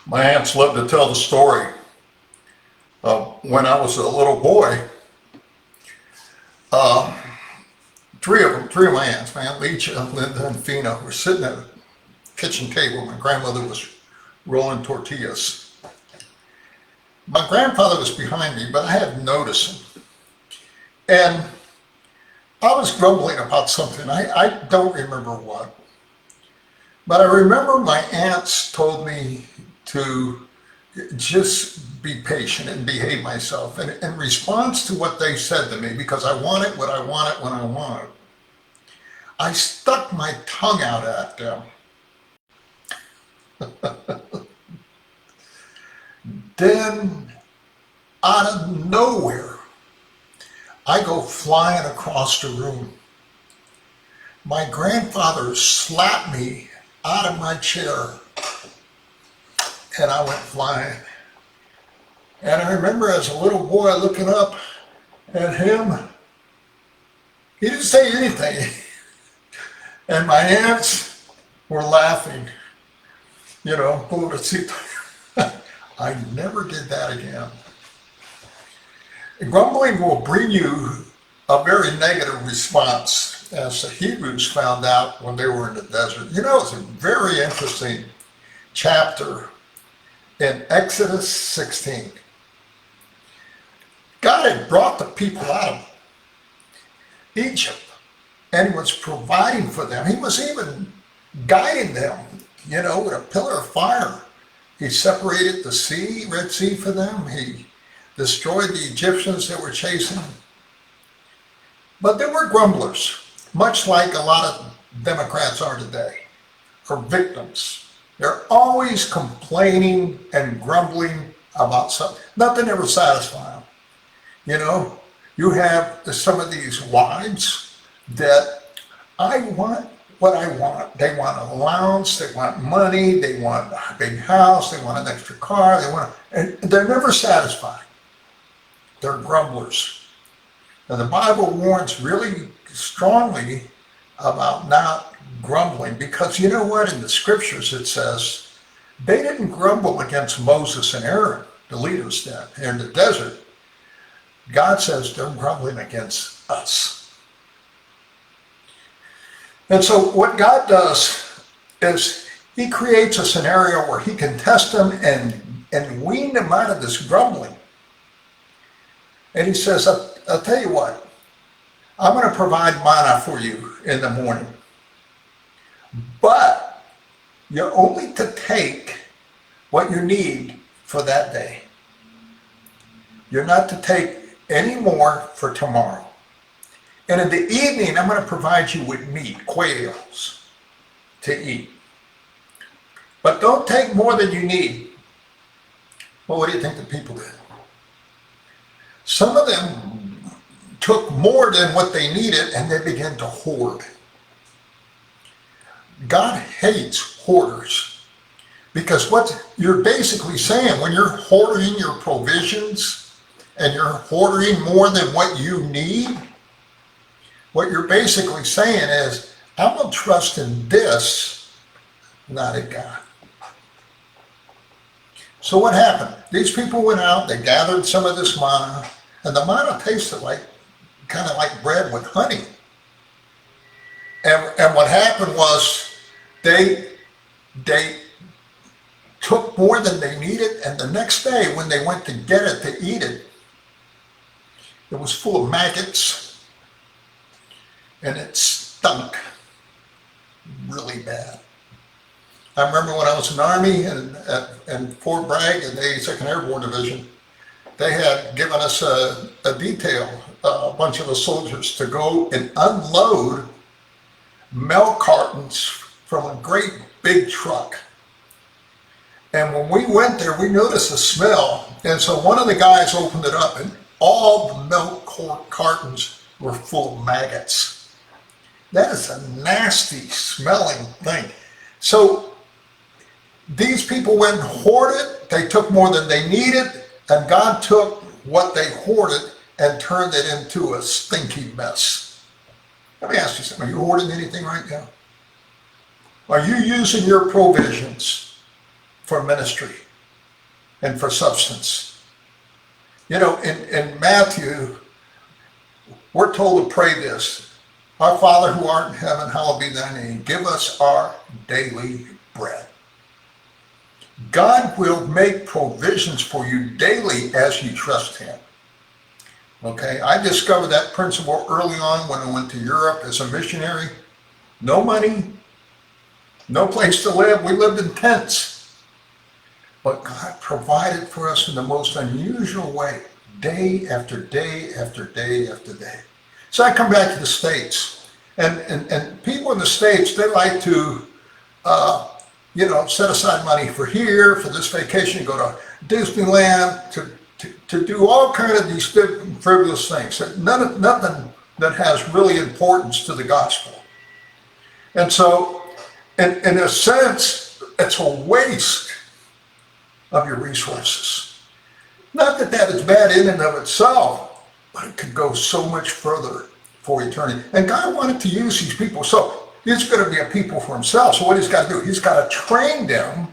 My aunts love to tell the story of when I was a little boy. Uh, three of my aunts, my Aunt Leach, Linda, and Fina, were sitting at a kitchen table. My grandmother was rolling tortillas. My grandfather was behind me, but I hadn't noticed him. And I was grumbling about something. I don't remember what. But I remember my aunts told me to just be patient and behave myself. And in response to what they said to me, because I wanted what I wanted when I wanted, I stuck my tongue out at them. Then, out of nowhere, I go flying across the room. My grandfather slapped me out of my chair, and I went flying. And I remember as a little boy looking up at him. He didn't say anything. And my aunts were laughing. Pobrecito. I never did that again. Grumbling will bring you a very negative response, as the Hebrews found out when they were in the desert. It's a very interesting chapter in Exodus 16. God had brought the people out of Egypt, and he was providing for them. He was even guiding them, with a pillar of fire. He separated the sea, Red Sea, for them. He destroyed the Egyptians that were chasing them. But there were grumblers, much like a lot of Democrats are today, or victims. They're always complaining and grumbling about something. Nothing ever satisfies them. You have some of these wives that I want what I want. They want an allowance, they want money, they want a big house, they want an extra car, and they're never satisfied. They're grumblers. Now the Bible warns really strongly about not grumbling, because you know what? In the scriptures it says they didn't grumble against Moses and Aaron, the leaders there in the desert. God says they're grumbling against us. And so what God does is he creates a scenario where he can test them and wean them out of this grumbling. And he says, I'll tell you what, I'm going to provide manna for you in the morning. But you're only to take what you need for that day. You're not to take any more for tomorrow. And in the evening, I'm going to provide you with meat, quails, to eat. But don't take more than you need. Well, what do you think the people did? Some of them took more than what they needed, and they began to hoard. God hates hoarders, because what you're basically saying, when you're hoarding your provisions and you're hoarding more than what you need, what you're basically saying is, I'm going to trust in this, not in God. So what happened? These people went out, they gathered some of this manna, and the manna tasted kind of like bread with honey. And what happened was they took more than they needed, and the next day when they went to get it to eat it, it was full of maggots. And it stunk really bad. I remember when I was in the Army in Fort Bragg in the 82nd Airborne Division, they had given us a detail, a bunch of the soldiers, to go and unload milk cartons from a great big truck. And when we went there, we noticed a smell. And so one of the guys opened it up, and all the milk cartons were full of maggots. That is a nasty smelling thing. So these people went and hoarded. They took more than they needed, and God took what they hoarded and turned it into a stinky mess. Let me ask you something. Are you hoarding anything right now? Are you using your provisions for ministry? and for substance. You know, in Matthew, we're told to pray this: Our Father who art in heaven, hallowed be thy name. Give us our daily bread. God will make provisions for you daily as you trust him. Okay, I discovered that principle early on when I went to Europe as a missionary. No money, no place to live. We lived in tents. But God provided for us in the most unusual way, day after day after day after day. So I come back to the States, and people in the States, they like to, set aside money for here, for this vacation, go to Disneyland, to do all kind of these frivolous things. Nothing that has really importance to the gospel. And so, in a sense, it's a waste of your resources. Not that that is bad in and of itself, but it could go so much further for eternity. And God wanted to use these people. So he's going to be a people for himself. So what he's got to do, he's got to train them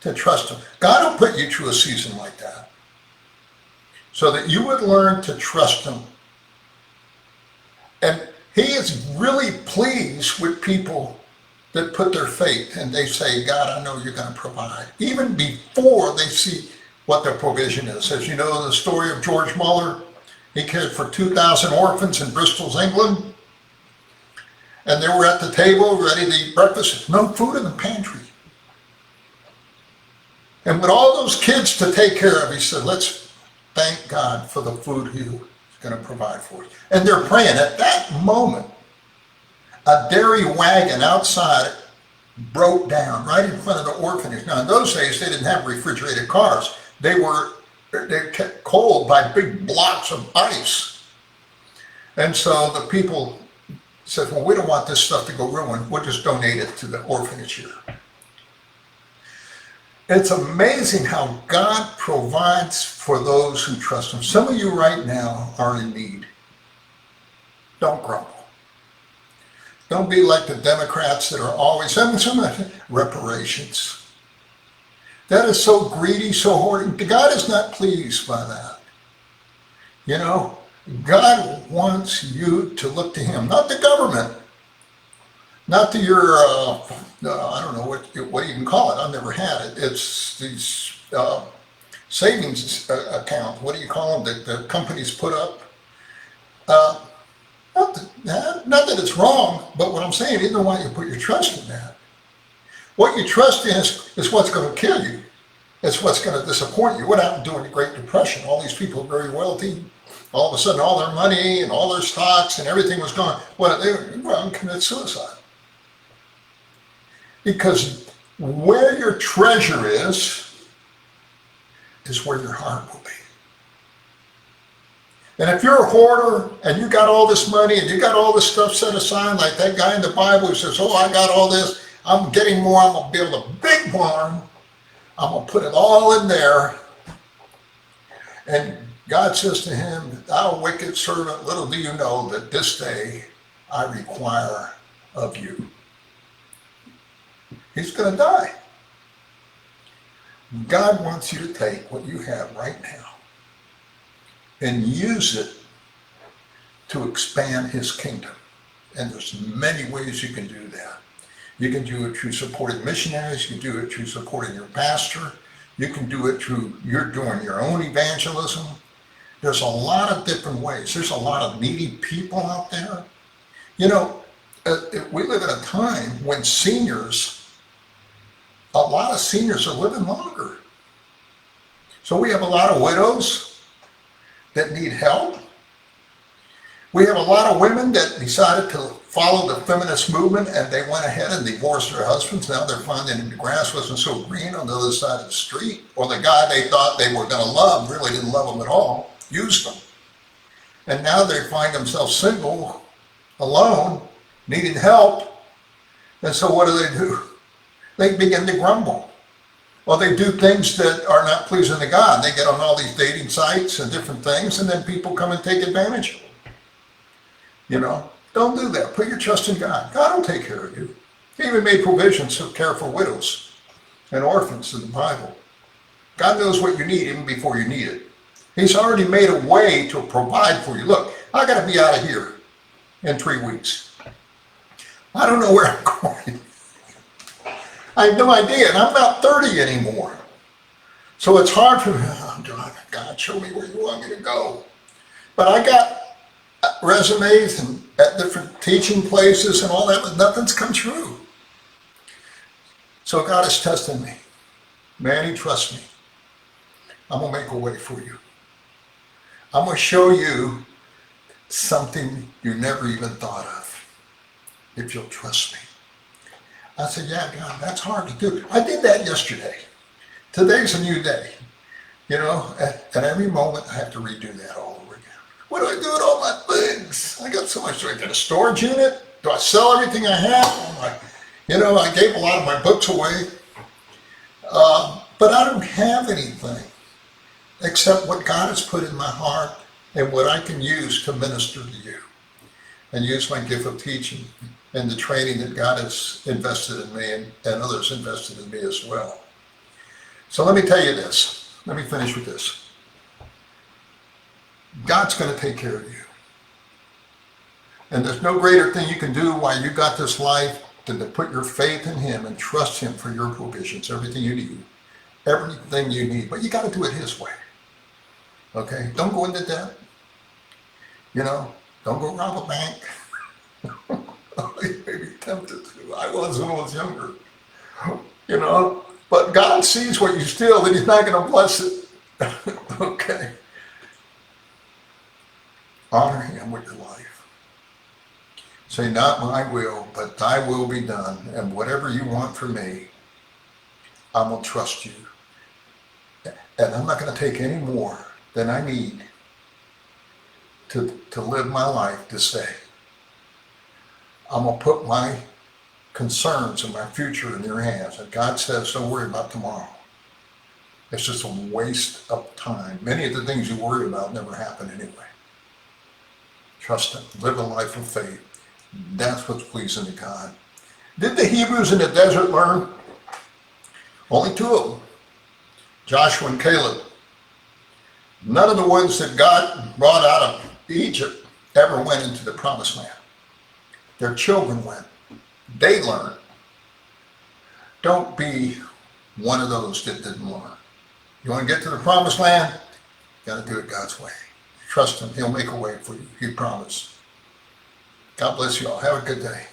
to trust him. God will put you through a season like that so that you would learn to trust him. And he is really pleased with people that put their faith and they say, God, I know you're going to provide, even before they see what their provision is. As you know, the story of George Muller, he cared for 2,000 orphans in Bristol, England, and they were at the table ready to eat breakfast. No food in the pantry. And with all those kids to take care of, he said, let's thank God for the food he's going to provide for us. And they're praying. At that moment, a dairy wagon outside broke down right in front of the orphanage. Now, in those days, they didn't have refrigerated cars. They kept cold by big blocks of ice. And so the people said, well, we don't want this stuff to go ruin. We'll just donate it to the orphanage here. It's amazing how God provides for those who trust him. Some of you right now are in need. Don't grumble. Don't be like the Democrats that are always having some reparations. That is so greedy, so hoarding. God is not pleased by that. You know, God wants you to look to him, not the government, not to your, I don't know what you can call it. I've never had it. It's these savings account. What do you call them that the companies put up? Not that it's wrong, but what I'm saying, you don't want you to put your trust in that. What you trust in is what's going to kill you. It's what's going to disappoint you. What happened during the Great Depression? All these people were very wealthy. All of a sudden, all their money and all their stocks and everything was gone. Well, they were commit suicide. Because where your treasure is where your heart will be. And if you're a hoarder and you got all this money and you got all this stuff set aside, like that guy in the Bible who says, oh, I got all this, I'm getting more, I'm going to build a big barn, I'm going to put it all in there. And God says to him, thou wicked servant, little do you know that this day I require of you. He's going to die. God wants you to take what you have right now and use it to expand his kingdom. And there's many ways you can do that. You can do it through supporting missionaries. You can do it through supporting your pastor. You can do it through you're doing your own evangelism. There's a lot of different ways. There's a lot of needy people out there. You know, we live in a time when a lot of seniors are living longer. So we have a lot of widows that need help. We have a lot of women that decided to follow the feminist movement and they went ahead and divorced their husbands. Now they're finding the grass wasn't so green on the other side of the street, or the guy they thought they were going to love really didn't love them at all, used them. And now they find themselves single, alone, needing help. And so what do? They begin to grumble. Well, they do things that are not pleasing to God. They get on all these dating sites and different things, and then people come and take advantage of them. You know, don't do that. Put your trust in God. God will take care of you. He even made provisions to care for widows and orphans in the Bible. God knows what you need even before you need it. He's already made a way to provide for you. Look, I got to be out of here in 3 weeks. I don't know where I'm going. I have no idea, and I'm not 30 anymore. So it's hard for me. Oh, God, show me where you want me to go. But I got resumes and at different teaching places and all that, but nothing's come true. So God is testing me. Manny, trust me. I'm going to make a way for you. I'm going to show you something you never even thought of, if you'll trust me. I said, yeah, God, that's hard to do. I did that yesterday. Today's a new day. You know, at every moment I have to redo that all over again. What do I do with all my things? I got so much. Do I get a storage unit? Do I sell everything I have? I gave a lot of my books away. But I don't have anything except what God has put in my heart and what I can use to minister to you and use my gift of teaching and the training that God has invested in me and others invested in me as well. So let me tell you this. Let me finish with this. God's going to take care of you. And there's no greater thing you can do while you got this life than to put your faith in Him and trust Him for your provisions, everything you need. Everything you need. But you got to do it His way. Okay? Don't go into debt. Don't go rob a bank. You may be tempted to. I was when I was younger. But God sees what you steal and He's not going to bless it. Okay? Honor Him with your life. Say, not my will, but thy will be done. And whatever you want from me, I'm going to trust you. And I'm not going to take any more than I need to live my life this day. I'm going to put my concerns and my future in your hands. And God says, don't worry about tomorrow. It's just a waste of time. Many of the things you worry about never happen anyway. Trust Him. Live a life of faith. That's what's pleasing to God. Did the Hebrews in the desert learn? Only 2 of them. Joshua and Caleb. None of the ones that God brought out of Egypt ever went into the promised land. Their children went. They learned. Don't be one of those that didn't learn. You want to get to the promised land? You got to do it God's way. Trust Him. He'll make a way for you. He promised. God bless you all. Have a good day.